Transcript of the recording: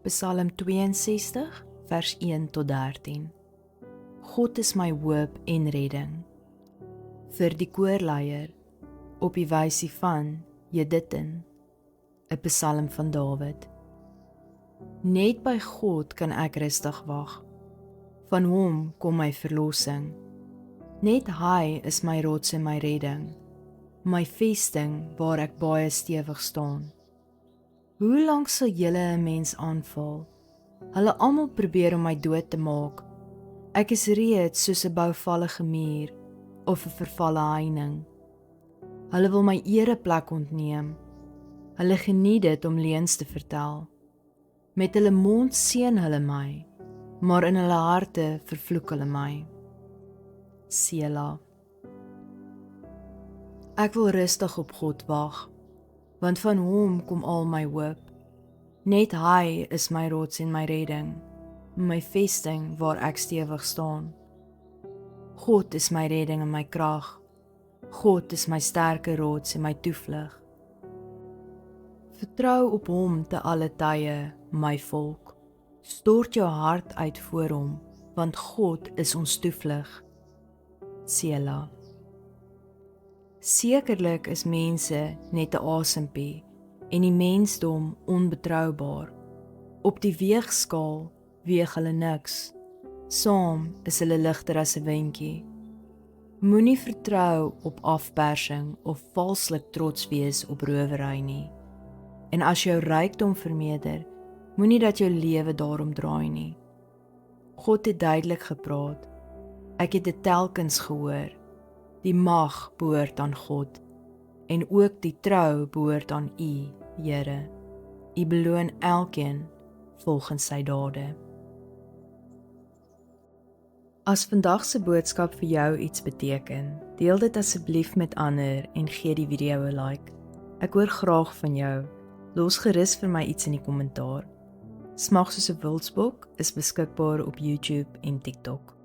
Psalm 62, vers 1 tot 13. God is my hoop en redding. Vir die koorleier, op die wysie van Jeduthun, 'n psalm van Dawid. Net by God kan ek rustig wag, van hom kom my verlossing. Net hy is my rots en my redding, my vesting waar ek baie stewig staan. Hoe lank sal julle 'n mens aanval? Hulle almal probeer om my dood te maak. Ek is reeds soos 'n bouvallige muur of 'n vervalle heining. Hulle wil my ereplek ontneem. Hulle geniet dit om leuns te vertel. Met hulle mond seën hulle my, maar in hulle harte vervloek hulle my. Sela. Ek wil rustig op God wag, want van hom kom al my hoop. Net hy is my rots en my redding, my vesting waar ek stewig staan. God is my redding en my krag. God is my sterke rots en my toevlug. Vertrou op hom te alle tye, my volk. Stort jou hart uit voor hom, want God is ons toevlug. Sela. Sekerlik is mense net 'n asempie en die mensdom onbetroubaar. Op die weegskaal weeg hulle niks. Saam is hulle ligter as 'n windjie. Moenie vertrou op afpersing of valslik trots wees op rowery nie. En as jou rykdom vermeerder, moenie dat jou lewe daarom draai nie. God het duidelik gepraat. Ek het dit telkens gehoor. Die mag behoort aan God, en ook die trou behoort aan U, Here. U beloon elkeen volgens sy dade. As vandag se boodskap vir jou iets beteken, deel dit asseblief met ander en gee die video 'n like. Ek hoor graag van jou. Los gerus vir my iets in die kommentaar. Smag soos 'n wildsbok is beskikbaar op YouTube en TikTok.